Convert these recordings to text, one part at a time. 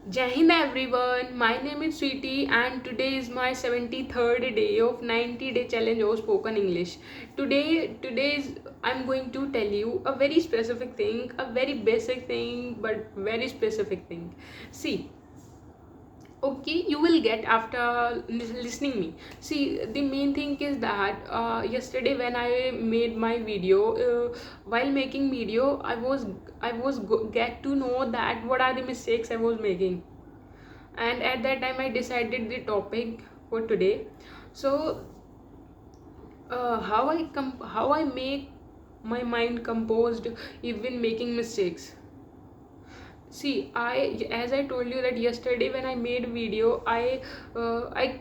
Jai Hind everyone, my name is Sweetie and today is my 73rd day of 90-day challenge of spoken English. I'm going to tell you a very specific thing, a very basic thing but very specific thing. See, okay, you will get after listening me. See, the main thing is that yesterday when I made my video, while making video I was get to know that what are the mistakes I was making, and at that time I decided the topic for today. So how I make my mind composed even making mistakes. See, as I told you that yesterday when I made video, uh, I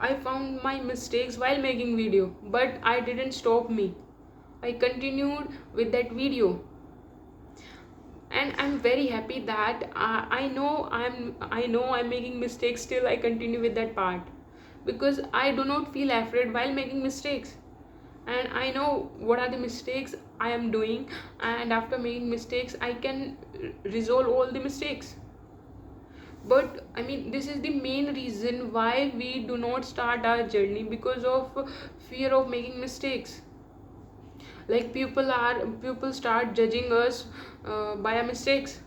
I found my mistakes while making video, but I didn't stop me. I continued with that video, and I'm very happy that I know I'm making mistakes. Still, I continue with that part because I do not feel afraid while making mistakes, and I know what are the mistakes I am doing, and after making mistakes I can resolve all the mistakes. But I mean, this is the main reason why we do not start our journey, because of fear of making mistakes. Like people start judging us by our mistakes.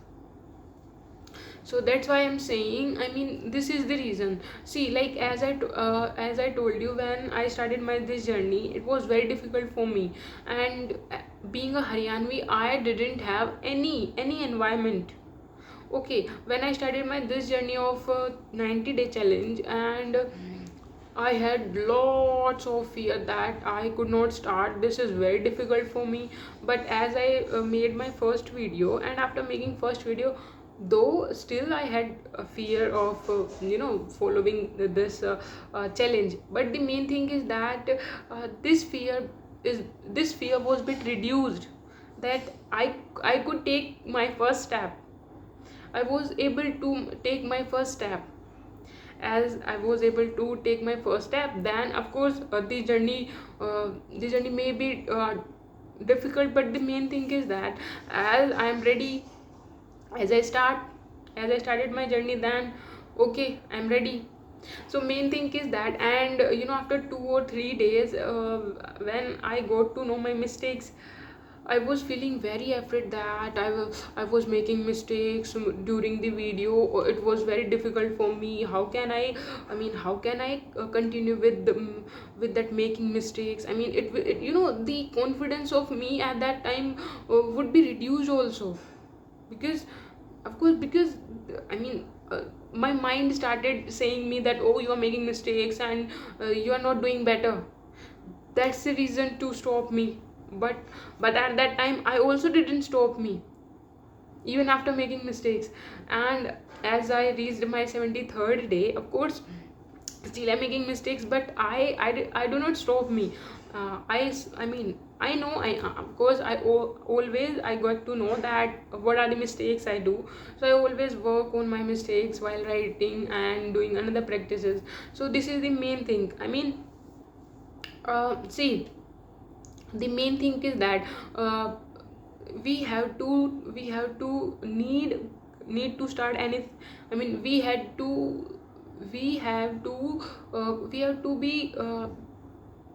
So that's why I'm saying, I mean, this is the reason. See, like as I told you, when I started my this journey, it was very difficult for me. And being a Haryanvi, I didn't have any environment. Okay, when I started my this journey of 90-day challenge, and I had lots of fear that I could not start. This is very difficult for me. But as I made my first video, and after making first video, though still I had a fear of following challenge. But the main thing is that this fear this fear was bit reduced. That I could take my first step. I was able to take my first step. As I was able to take my first step, then of course the journey may be difficult, but the main thing is that as I am ready, as I start as I started my journey, then okay, I'm ready. So main thing is that, and after 2 or 3 days, when I got to know my mistakes, I was feeling very afraid that I was making mistakes during the video. It was very difficult for me. How can I continue with with that making mistakes? I mean, the confidence of me at that time would be reduced also, because of course, because I mean, my mind started saying me that, oh, you are making mistakes, and you are not doing better. That's the reason to stop me. But at that time I also didn't stop me, even after making mistakes. And as I reached my 73rd day, of course still I'm making mistakes, but I do not stop me. I mean, I know, of course always I got to know that what are the mistakes I do. So I always work on my mistakes while writing and doing another practices. So this is the main thing. I mean, see, the main thing is that we have to need to start any. I mean, we have to we have to be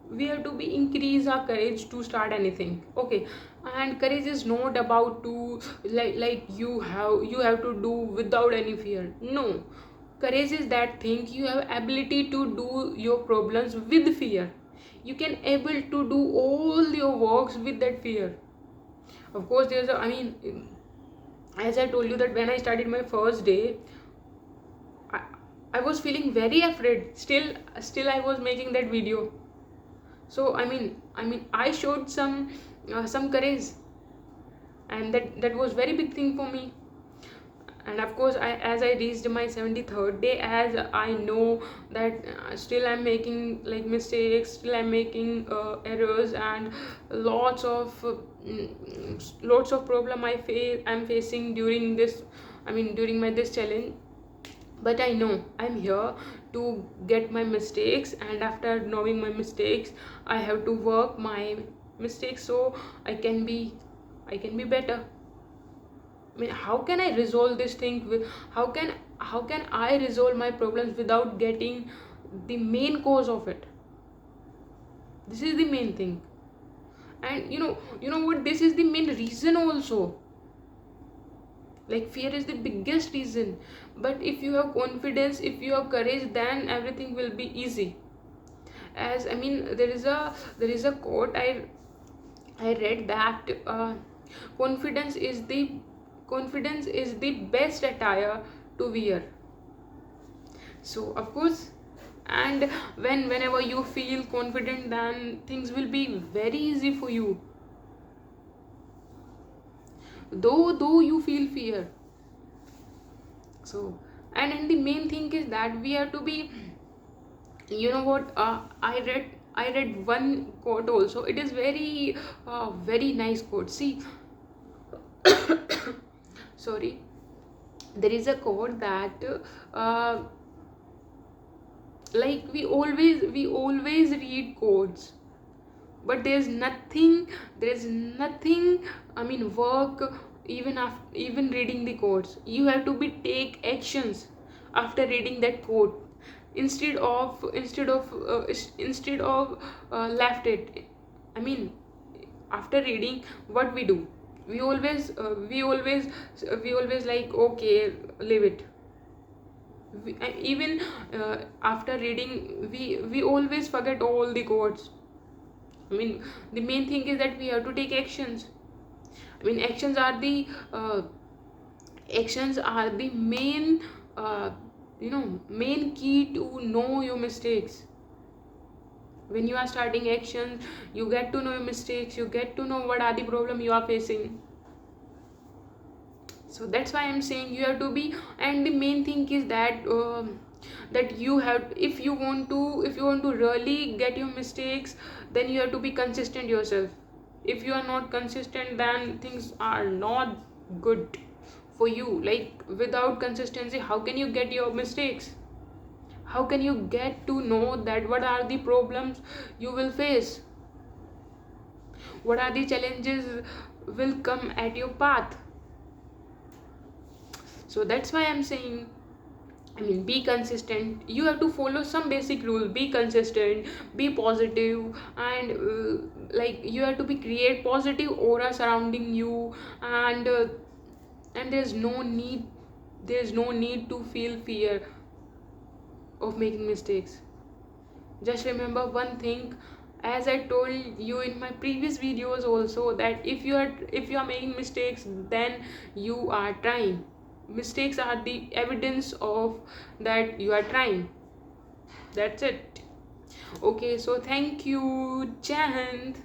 we have to be increase our courage to start anything. Okay, and courage is not about to like you have to do without any fear. No, courage is that thing you have ability to do your problems with fear. You can able to do all your works with that fear. Of course, I mean, as I told you that when I started my first day, I, I was feeling very afraid. Still I was making that video. So I showed some courage, and that was very big thing for me. And of course, as I reached my 73rd day, as I know that still I'm making like mistakes, still I'm making errors, and lots of lots of problem I'm facing during this. I mean, during my this challenge. But I know I'm here to get my mistakes, and after knowing my mistakes, I have to work my mistakes so I can be better. I mean, how can I resolve this thing with, how can I resolve my problems without getting the main cause of it? This is the main thing. And you know what, this is the main reason also. Like, fear is the biggest reason. But if you have confidence, if you have courage, then everything will be easy. As I mean, there is a quote I read that confidence is the confidence is the best attire to wear. So of course, and whenever you feel confident, then things will be very easy for you, though you feel fear. So, and the main thing is that we have to be, you know what, I read one quote also. It is very nice quote. See, sorry, there is a quote that uh, like, we always read quotes, but there's nothing, I mean, work, even reading the quotes. You have to be take actions after reading that quote, instead of left it. I mean, after reading, what we do, we always like, okay, leave it. Even after reading, we always forget all the quotes. I mean, the main thing is that we have to take actions. I mean, actions are the main, uh, main key to know your mistakes. When you are starting actions, you get to know your mistakes, you get to know what are the problem you are facing. So that's why I'm saying you have to be. And the main thing is that that you have, if you want to really get your mistakes, then you have to be consistent yourself. If you are not consistent, then things are not good for you. Like, without consistency, how can you get your mistakes? How can you get to know that what are the problems you will face, what are the challenges will come at your path? So that's why I'm saying, I mean, be consistent. You have to follow some basic rule. Be consistent, be positive, and like, you have to be create positive aura surrounding you. And there's no need to feel fear of making mistakes. Just remember one thing, as I told you in my previous videos also, that if you are making mistakes, then you are trying. Mistakes are the evidence of that you are trying. That's it. Okay, so thank you. Jai Hind.